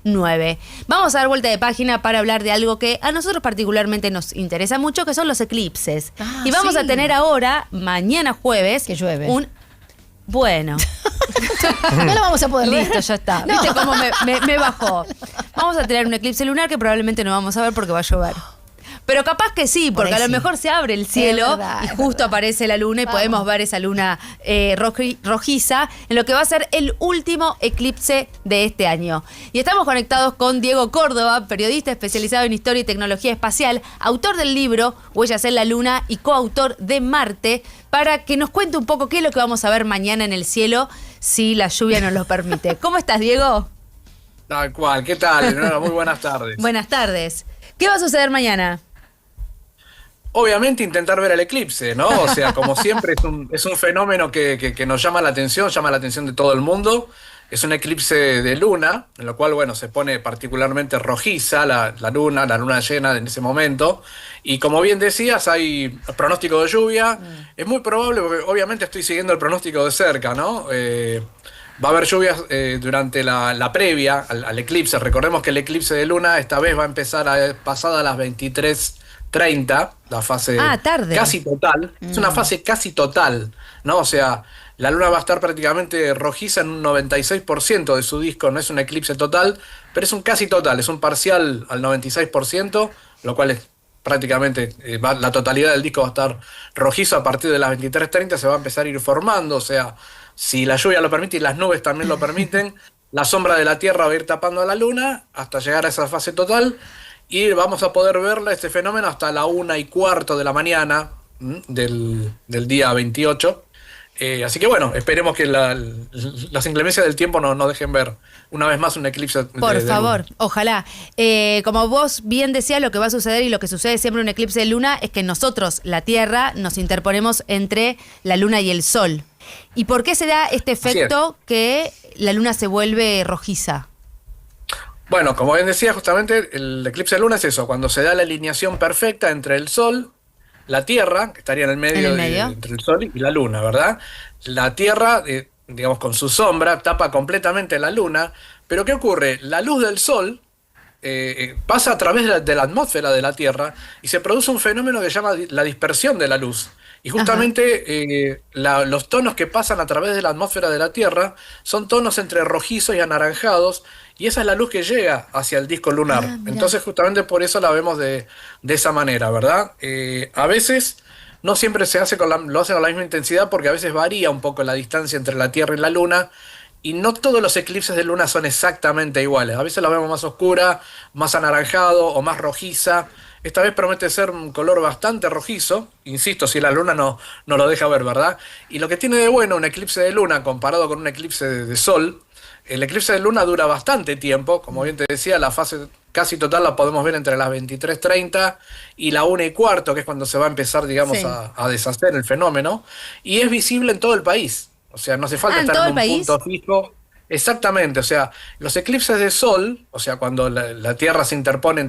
9. Vamos a dar vuelta de página para hablar de algo que a nosotros particularmente nos interesa mucho, que son los eclipses. Y vamos a tener ahora, mañana jueves, que llueve. Bueno. No lo vamos a poder ver. Listo, ya está. No. ¿Viste cómo me bajó? Vamos a tener un eclipse lunar que probablemente no vamos a ver porque va a llover. Pero capaz que sí, porque a lo mejor se abre el cielo y justo aparece la luna y podemos ver esa luna rojiza en lo que va a ser el último eclipse de este año. Y estamos conectados con Diego Córdoba, periodista especializado en historia y tecnología espacial, autor del libro Huellas en la Luna y coautor de Marte, para que nos cuente un poco qué es lo que vamos a ver mañana en el cielo si la lluvia nos lo permite. ¿Cómo estás, Diego? Tal cual, ¿qué tal? Muy buenas tardes. Buenas tardes. ¿Qué va a suceder mañana? Obviamente intentar ver el eclipse, ¿no? O sea, como siempre es un fenómeno que nos llama la atención de todo el mundo. Es un eclipse de luna, en lo cual, bueno, se pone particularmente rojiza la luna llena en ese momento. Y como bien decías, hay pronóstico de lluvia. Es muy probable, porque obviamente estoy siguiendo el pronóstico de cerca, ¿no? Va a haber lluvias durante la previa al eclipse. Recordemos que el eclipse de luna esta vez va a empezar pasada las 23:30, la fase tarde. Casi total. Es una fase casi total, ¿no? O sea, la luna va a estar prácticamente rojiza en un 96% de su disco. No es un eclipse total, pero es un casi total, es un parcial al 96%, lo cual es prácticamente la totalidad del disco va a estar rojizo. A partir de las 23:30 se va a empezar a ir formando, o sea, si la lluvia lo permite y las nubes también lo permiten, la sombra de la Tierra va a ir tapando a la luna hasta llegar a esa fase total. Y vamos a poder verla, este fenómeno, hasta la 1:15 de la mañana del día 28. Así que bueno, esperemos que las inclemencias del tiempo no dejen ver una vez más un eclipse. Por favor, ojalá. Como vos bien decías, lo que va a suceder y lo que sucede siempre en un eclipse de luna es que nosotros, la Tierra, nos interponemos entre la luna y el Sol. ¿Y por qué se da este efecto que la luna se vuelve rojiza? Bueno, como bien decía, justamente el eclipse de luna es eso, cuando se da la alineación perfecta entre el Sol, la Tierra, que estaría en el medio, entre el Sol y la Luna, ¿verdad? La Tierra, digamos, con su sombra, tapa completamente la Luna, pero ¿qué ocurre? La luz del Sol pasa a través de la atmósfera de la Tierra y se produce un fenómeno que se llama la dispersión de la luz. Y justamente los tonos que pasan a través de la atmósfera de la Tierra son tonos entre rojizos y anaranjados, y esa es la luz que llega hacia el disco lunar. Entonces justamente por eso la vemos de esa manera, ¿verdad? A veces no siempre se hace lo hacen a la misma intensidad, porque a veces varía un poco la distancia entre la Tierra y la Luna, y no todos los eclipses de luna son exactamente iguales. A veces la vemos más oscura, más anaranjado o más rojiza. Esta vez promete ser un color bastante rojizo, insisto, si la luna no lo deja ver, ¿verdad? Y lo que tiene de bueno un eclipse de luna comparado con un eclipse de sol, el eclipse de luna dura bastante tiempo. Como bien te decía, la fase casi total la podemos ver entre las 23:30 y la 1:15, que es cuando se va a empezar, digamos, a deshacer el fenómeno, y es visible en todo el país. O sea, no hace falta estar en un punto fijo. Exactamente, o sea, los eclipses de sol, o sea, cuando la Tierra se interpone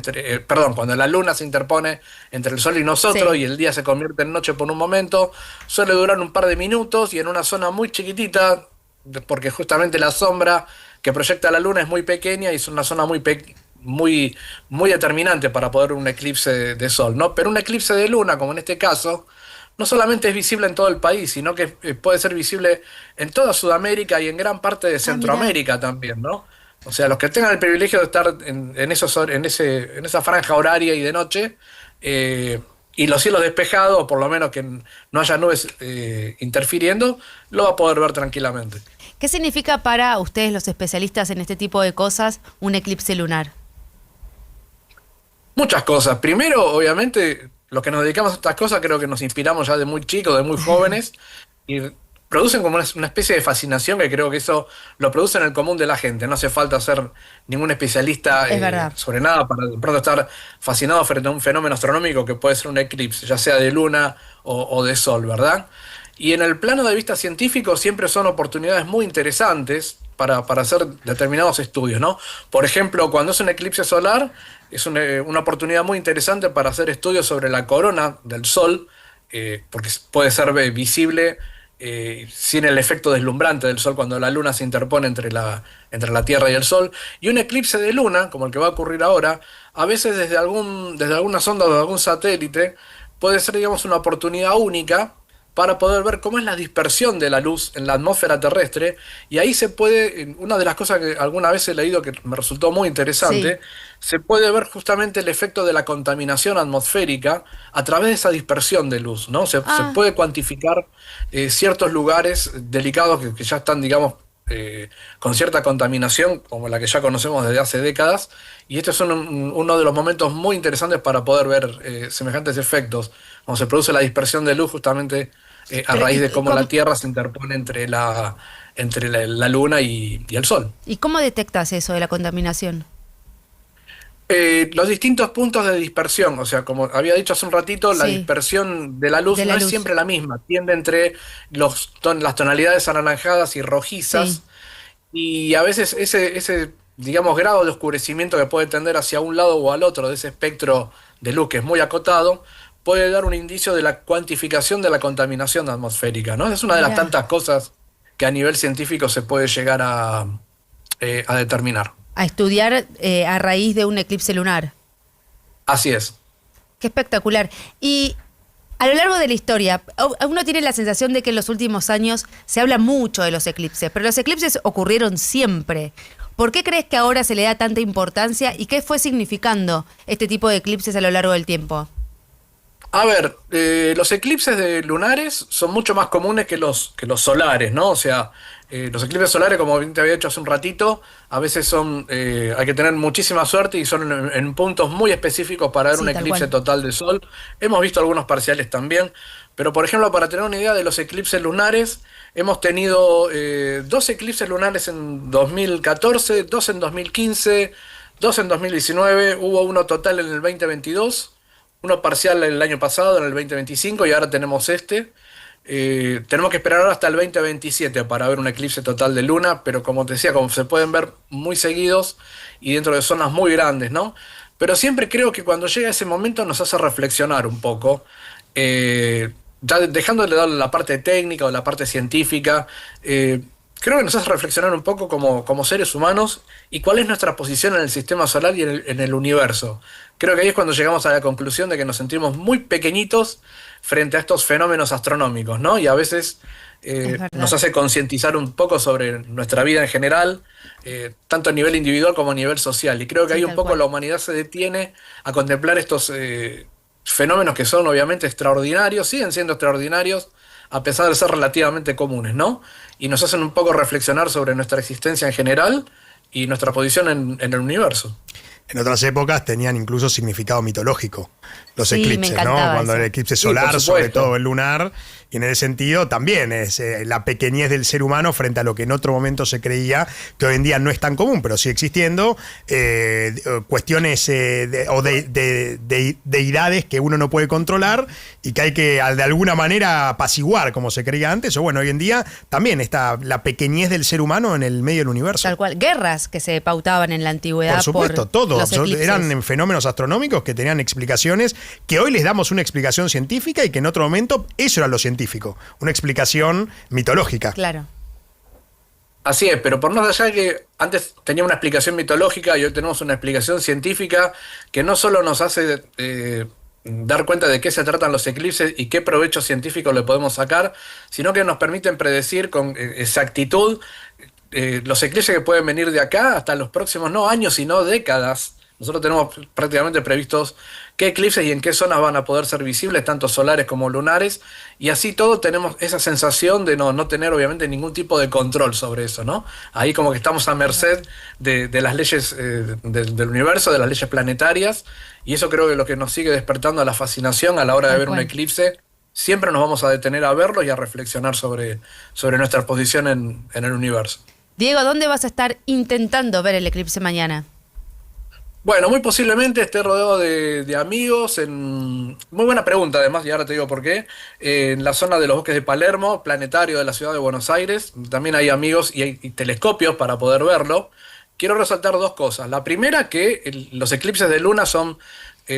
cuando la Luna se interpone entre el Sol y nosotros, y el día se convierte en noche por un momento, suele durar un par de minutos y en una zona muy chiquitita, porque justamente la sombra que proyecta la Luna es muy pequeña y es una zona muy determinante para poder ver un eclipse de sol, ¿no? Pero un eclipse de luna, como en este caso, no solamente es visible en todo el país, sino que puede ser visible en toda Sudamérica y en gran parte de Centroamérica también, ¿no? O sea, los que tengan el privilegio de estar en esa franja horaria y de noche, y los cielos despejados, o por lo menos que no haya nubes interfiriendo, lo va a poder ver tranquilamente. ¿Qué significa para ustedes, los especialistas en este tipo de cosas, un eclipse lunar? Muchas cosas. Primero, obviamente, los que nos dedicamos a estas cosas creo que nos inspiramos ya de muy chicos, de muy jóvenes, y producen como una especie de fascinación, que creo que eso lo produce en el común de la gente. No hace falta ser ningún especialista sobre nada para de pronto estar fascinado frente a un fenómeno astronómico que puede ser un eclipse, ya sea de luna o de sol, ¿verdad? Y en el plano de vista científico siempre son oportunidades muy interesantes para hacer determinados estudios, ¿no? Por ejemplo, cuando es un eclipse solar, es una oportunidad muy interesante para hacer estudios sobre la corona del Sol, porque puede ser visible sin el efecto deslumbrante del Sol cuando la Luna se interpone entre la Tierra y el Sol. Y un eclipse de Luna, como el que va a ocurrir ahora, a veces desde alguna sonda o de algún satélite, puede ser, digamos, una oportunidad única para poder ver cómo es la dispersión de la luz en la atmósfera terrestre, y ahí se puede, una de las cosas que alguna vez he leído que me resultó muy interesante, se puede ver justamente el efecto de la contaminación atmosférica a través de esa dispersión de luz, ¿no? Se puede cuantificar ciertos lugares delicados que ya están, digamos, con cierta contaminación, como la que ya conocemos desde hace décadas, y este es uno de los momentos muy interesantes para poder ver semejantes efectos, cuando se produce la dispersión de luz justamente a raíz de cómo la Tierra se interpone entre la Luna y el Sol. ¿Y cómo detectas eso de la contaminación? Los distintos puntos de dispersión, o sea, como había dicho hace un ratito, la dispersión de la luz no es siempre la misma, tiende entre las tonalidades anaranjadas y rojizas, y a veces ese, digamos, grado de oscurecimiento que puede tender hacia un lado o al otro de ese espectro de luz que es muy acotado, puede dar un indicio de la cuantificación de la contaminación atmosférica, ¿no? Es una de las tantas cosas que a nivel científico se puede llegar a determinar. A estudiar a raíz de un eclipse lunar. Así es. Qué espectacular. Y a lo largo de la historia, uno tiene la sensación de que en los últimos años se habla mucho de los eclipses, pero los eclipses ocurrieron siempre. ¿Por qué crees que ahora se le da tanta importancia y qué fue significando este tipo de eclipses a lo largo del tiempo? A ver, los eclipses lunares son mucho más comunes que los solares, ¿no? O sea, los eclipses solares, como bien te había dicho hace un ratito, a veces hay que tener muchísima suerte y son en puntos muy específicos para ver un eclipse total de sol. Hemos visto algunos parciales también, pero por ejemplo, para tener una idea de los eclipses lunares, hemos tenido 2 eclipses lunares en 2014, 2 en 2015, 2 en 2019, hubo uno total en el 2022. Uno parcial el año pasado, en el 2025, y ahora tenemos este. Tenemos que esperar ahora hasta el 2027 para ver un eclipse total de luna, pero como te decía, como se pueden ver muy seguidos y dentro de zonas muy grandes, ¿no? Pero siempre creo que cuando llega ese momento nos hace reflexionar un poco, ya dejando de lado la parte técnica o la parte científica, creo que nos hace reflexionar un poco como seres humanos y cuál es nuestra posición en el sistema solar y en el universo. Creo que ahí es cuando llegamos a la conclusión de que nos sentimos muy pequeñitos frente a estos fenómenos astronómicos, ¿no? Y a veces nos hace concientizar un poco sobre nuestra vida en general, tanto a nivel individual como a nivel social. Y creo que ahí un poco la humanidad se detiene a contemplar estos fenómenos que son obviamente extraordinarios, siguen siendo extraordinarios, a pesar de ser relativamente comunes, ¿no? Y nos hacen un poco reflexionar sobre nuestra existencia en general y nuestra posición en el universo. En otras épocas tenían incluso significado mitológico los eclipses, ¿no? Cuando el eclipse solar, sobre todo el lunar, y en ese sentido también es la pequeñez del ser humano frente a lo que en otro momento se creía, que hoy en día no es tan común, pero sigue existiendo, cuestiones de deidades que uno no puede controlar y que hay que de alguna manera apaciguar, como se creía antes, o bueno, hoy en día también está la pequeñez del ser humano en el medio del universo. Tal cual, guerras que se pautaban en la antigüedad. Por supuesto, todos eran fenómenos astronómicos que tenían explicaciones que hoy les damos una explicación científica y que en otro momento eso era lo científico, una explicación mitológica. Claro. Así es, pero por más allá de que antes tenía una explicación mitológica y hoy tenemos una explicación científica que no solo nos hace dar cuenta de qué se tratan los eclipses y qué provecho científico le podemos sacar, sino que nos permiten predecir con exactitud los eclipses que pueden venir de acá hasta los próximos no años, sino décadas. Nosotros tenemos prácticamente previstos qué eclipses y en qué zonas van a poder ser visibles, tanto solares como lunares, y así todo tenemos esa sensación de no tener obviamente ningún tipo de control sobre eso, ¿no? Ahí como que estamos a merced de las leyes del universo, de las leyes planetarias, y eso creo que es lo que nos sigue despertando la fascinación a la hora de ver un eclipse. Siempre nos vamos a detener a verlo y a reflexionar sobre nuestra posición en el universo. Diego, ¿dónde vas a estar intentando ver el eclipse mañana? Bueno, muy posiblemente esté rodeado de amigos, muy buena pregunta además, y ahora te digo por qué, en la zona de los bosques de Palermo, planetario de la ciudad de Buenos Aires, también hay amigos y hay telescopios para poder verlo. Quiero resaltar 2 cosas. La primera, que los eclipses de luna son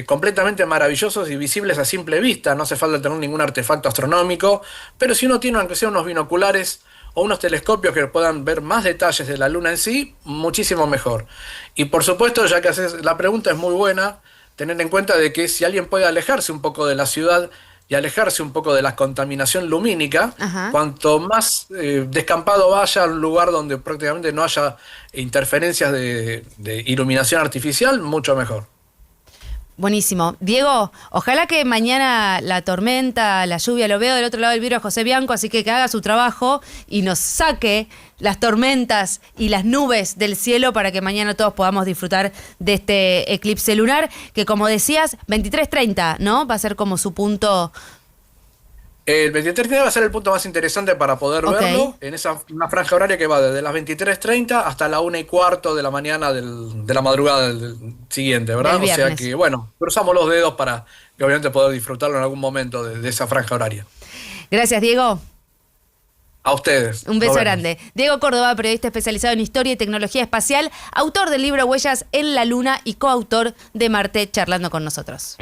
completamente maravillosos y visibles a simple vista. No hace falta tener ningún artefacto astronómico, pero si uno tiene, aunque sea unos binoculares o unos telescopios que puedan ver más detalles de la Luna en sí, muchísimo mejor. Y por supuesto, ya que haces la pregunta, es muy buena tener en cuenta de que si alguien puede alejarse un poco de la ciudad y alejarse un poco de la contaminación lumínica, cuanto más descampado vaya a un lugar donde prácticamente no haya interferencias de iluminación artificial, mucho mejor. Buenísimo. Diego, ojalá que mañana la tormenta, la lluvia, lo veo del otro lado del vidrio a José Bianco, así que haga su trabajo y nos saque las tormentas y las nubes del cielo para que mañana todos podamos disfrutar de este eclipse lunar, que como decías, 23:30, ¿no? Va a ser como su punto... El 23:30 va a ser el punto más interesante para poder verlo, en una franja horaria que va desde las 23:30 hasta la 1:15 de la mañana de la madrugada del siguiente, ¿verdad? O sea que, bueno, cruzamos los dedos para que obviamente poder disfrutarlo en algún momento de esa franja horaria. Gracias, Diego. A ustedes. Un beso grande. Diego Córdoba, periodista especializado en historia y tecnología espacial, autor del libro Huellas en la Luna y coautor de Marte, charlando con nosotros.